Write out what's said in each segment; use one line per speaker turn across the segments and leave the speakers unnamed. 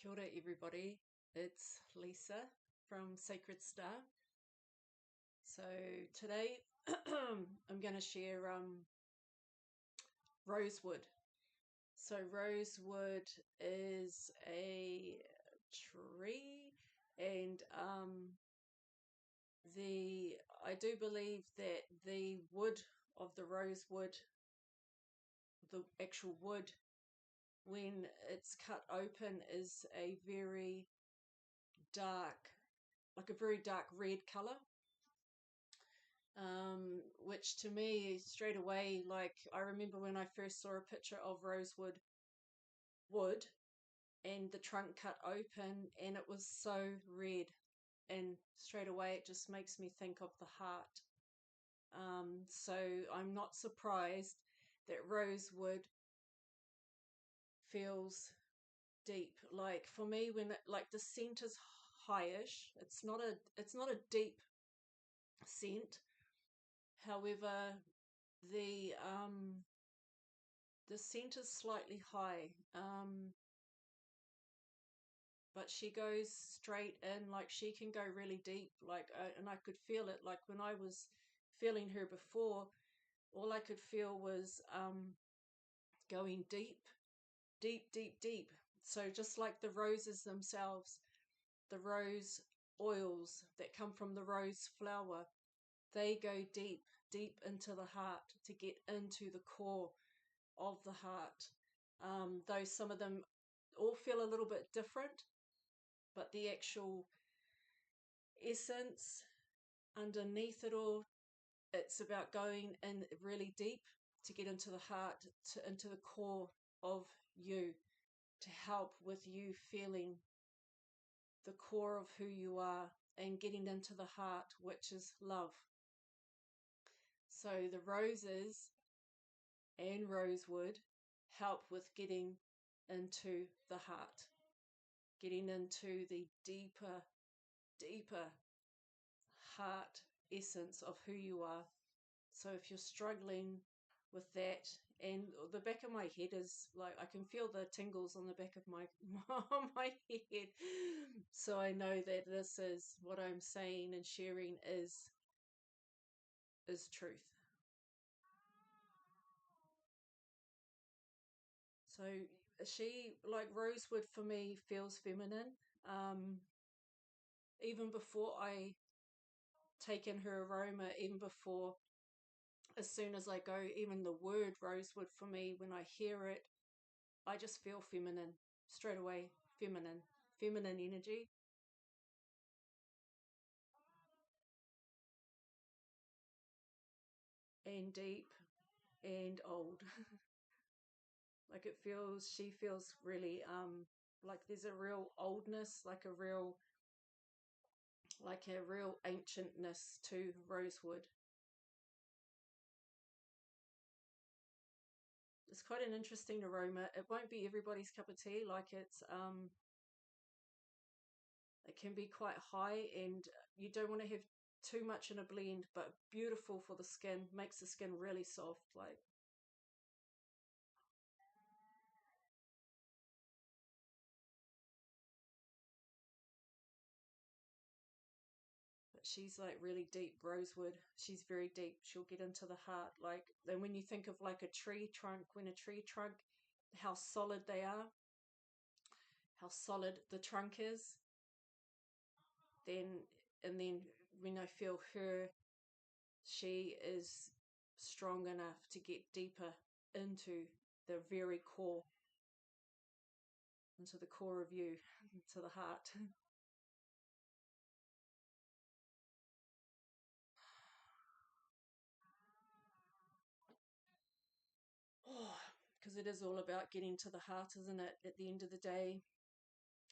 Kia ora everybody, it's Lisa from Sacred Star. So today I'm going to share rosewood. So rosewood is a tree, and I do believe that the wood of the rosewood, the actual wood, when it's cut open, is a very dark, like a very dark red color. Which to me straight away, like I remember when I first saw a picture of rosewood wood and the trunk cut open and it was so red, and straight away it just makes me think of the heart. So I'm not surprised that rosewood feels deep. Like for me, when like the scent is highish, it's not a deep scent. However, the scent is slightly high, but she goes straight in, like she can go really deep, like and I could feel it. Like when I was feeling her before, all I could feel was going deep, deep, deep, deep. So just like the roses themselves, the rose oils that come from the rose flower, they go deep, deep into the heart to get into the core of the heart. Though some of them all feel a little bit different, but the actual essence underneath it all, it's about going in really deep to get into the heart, into the core of you, to help with you feeling the core of who you are and getting into the heart, which is love. So the roses and rosewood help with getting into the heart, getting into the deeper, deeper heart essence of who you are. So if you're struggling with that, and the back of my head is like, I can feel the tingles on the back of my my head. So I know that this is what I'm saying and sharing is truth. So she, like rosewood for me, feels feminine. Even before I take in her aroma, even before, as soon as I go, even the word rosewood for me, when I hear it, I just feel feminine straight away. Feminine energy. And deep and old. Like she feels really like there's a real oldness, like a real ancientness to rosewood. It's quite an interesting aroma. It won't be everybody's cup of tea. Like it can be quite high, and you don't want to have too much in a blend, but beautiful for the skin, makes the skin really soft. Like, but she's like really deep rosewood. She's very deep. She'll get into the heart. Like, then when you think of like a tree trunk, when a tree trunk, how solid they are, how solid the trunk is, then, and then when I feel her, she is strong enough to get deeper into the very core, into the core of you, to the heart. Oh, because it is all about getting to the heart, isn't it? At the end of the day,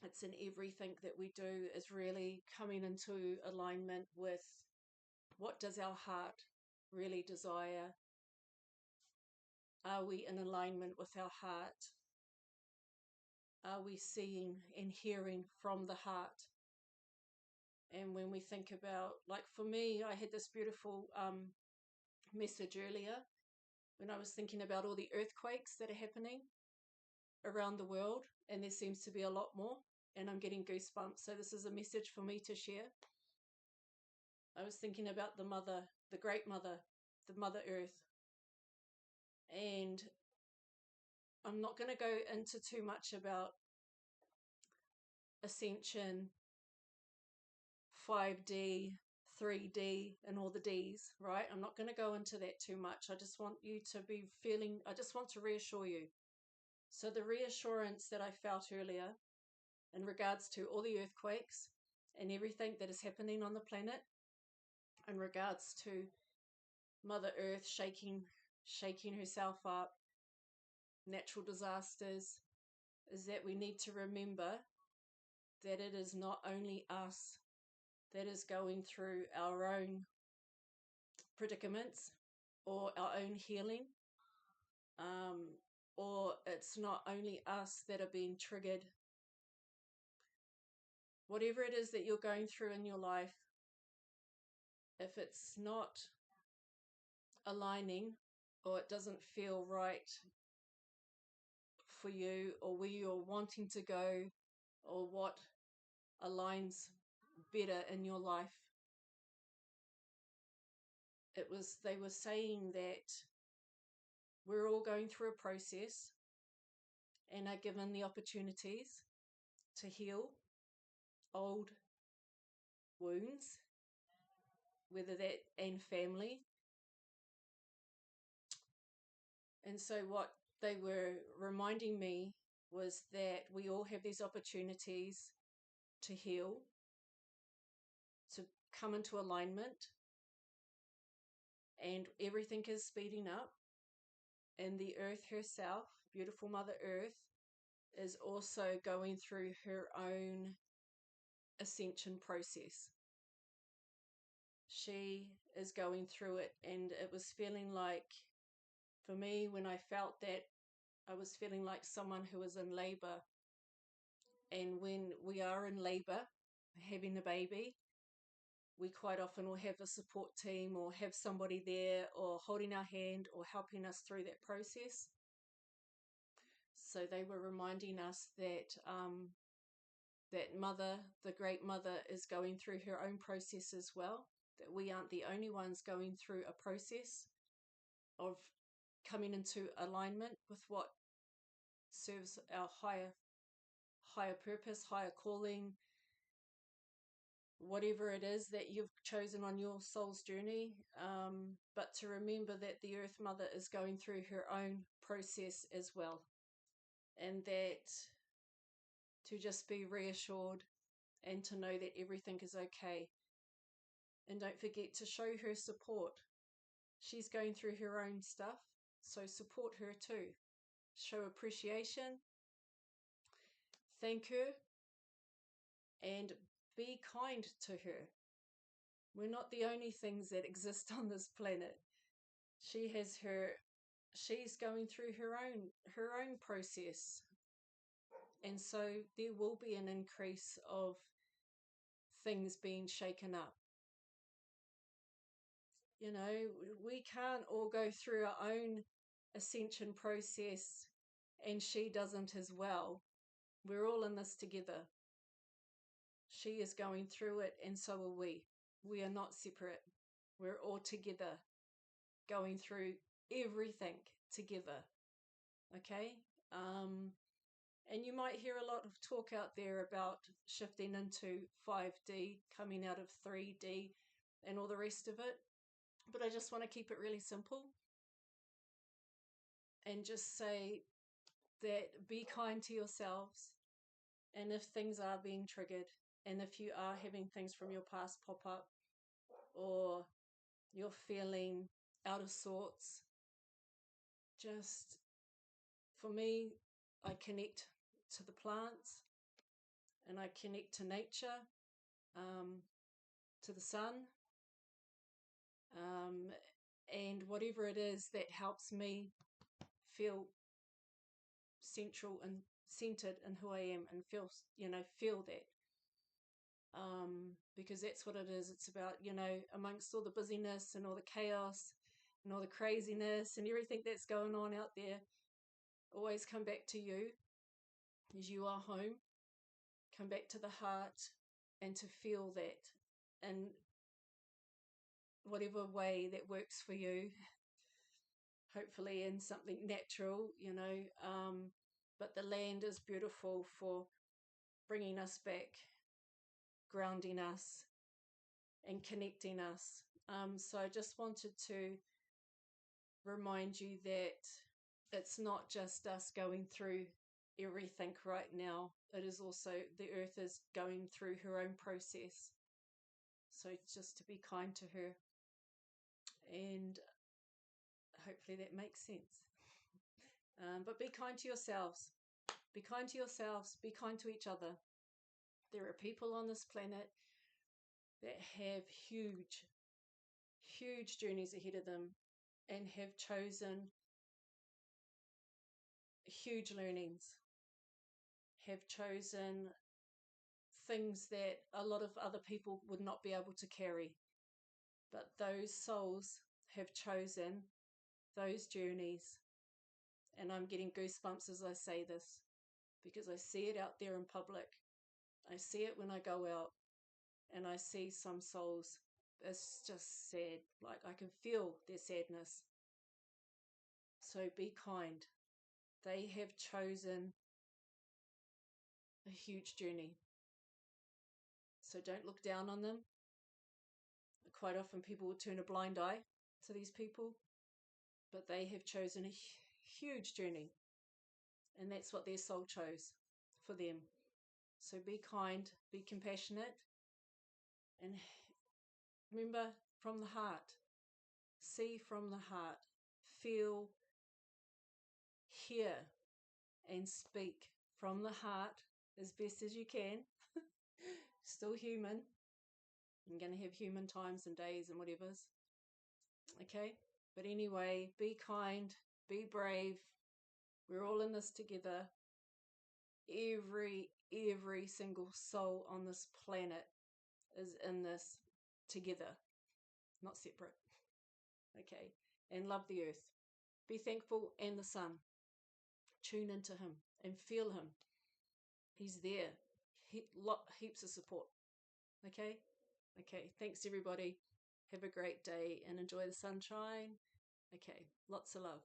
it's in everything that we do, is really coming into alignment with what does our heart really desire. Are we in alignment with our heart? Are we seeing and hearing from the heart? And when we think about, like for me, I had this beautiful message earlier when I was thinking about all the earthquakes that are happening around the world, and there seems to be a lot more. and I'm getting goosebumps. So this is a message for me to share. I was thinking about the mother, the great mother, the Mother Earth. And I'm not going to go into too much about ascension, 5D, 3D, and all the Ds, right? I'm not going to go into that too much. I just want you to be feeling, I just want to reassure you. So the reassurance that I felt earlier in regards to all the earthquakes and everything that is happening on the planet, in regards to Mother Earth shaking herself up, natural disasters, is that we need to remember that it is not only us that is going through our own predicaments or our own healing, or it's not only us that are being triggered. Whatever it is that you're going through in your life, if it's not aligning or it doesn't feel right for you, or where you're wanting to go, or what aligns better in your life, they were saying that we're all going through a process and are given the opportunities to heal old wounds, whether that and family. And so what they were reminding me was that we all have these opportunities to heal, to come into alignment, and everything is speeding up. And the earth herself, beautiful Mother Earth, is also going through her own ascension process. She is going through it, and it was feeling like, for me, when I felt that, I was feeling like someone who was in labor. And when we are in labor, having a baby, we quite often will have a support team or have somebody there or holding our hand or helping us through that process. So they were reminding us that that mother, the great mother, is going through her own process as well, that we aren't the only ones going through a process of coming into alignment with what serves our higher purpose, higher calling, whatever it is that you've chosen on your soul's journey. But to remember that the Earth Mother is going through her own process as well, and that to just be reassured and to know that everything is okay. And don't forget to show her support. She's going through her own stuff, so support her too. Show appreciation, thank her, and be kind to her. We're not the only things that exist on this planet. She's going through her own process. And so there will be an increase of things being shaken up. You know, we can't all go through our own ascension process and she doesn't as well. We're all in this together. She is going through it and so are we. We are not separate. We're all together going through everything together. Okay? And you might hear a lot of talk out there about shifting into 5D, coming out of 3D, and all the rest of it. But I just want to keep it really simple and just say that be kind to yourselves. And if things are being triggered, and if you are having things from your past pop up, or you're feeling out of sorts, just, for me, I connect to the plants and I connect to nature, to the sun, and whatever it is that helps me feel central and centered in who I am, and feel that. Because that's what it is. It's about, amongst all the busyness and all the chaos and all the craziness and everything that's going on out there, always come back to you, as you are home. come back to the heart and to feel that in whatever way that works for you, hopefully in something natural, but the land is beautiful for bringing us back, grounding us, and connecting us. So I just wanted to remind you that it's not just us going through everything right now. It is also the earth is going through her own process. So just to be kind to her, and hopefully that makes sense. But be kind to yourselves. Be kind to yourselves. Be kind to each other. There are people on this planet that have huge, huge journeys ahead of them and have chosen huge learnings, have chosen things that a lot of other people would not be able to carry. But those souls have chosen those journeys. And I'm getting goosebumps as I say this, because I see it out there in public. I see it when I go out, and I see some souls. It's just sad. Like, I can feel their sadness. So be kind. They have chosen a huge journey. So don't look down on them. Quite often people will turn a blind eye to these people, but they have chosen a huge journey, and that's what their soul chose for them. So be kind, be compassionate, and remember, from the heart. See from the heart. Feel, hear, and speak from the heart as best as you can. Still human. I'm going to have human times and days and whatever's. Okay? But anyway, be kind, be brave. We're all in this together. Every single soul on this planet is in this together, not separate. Okay? And love the earth. Be thankful and the sun. Tune into him and feel him. He's there. Heaps of support. Okay? Okay. Thanks, everybody. Have a great day and enjoy the sunshine. Okay. Lots of love.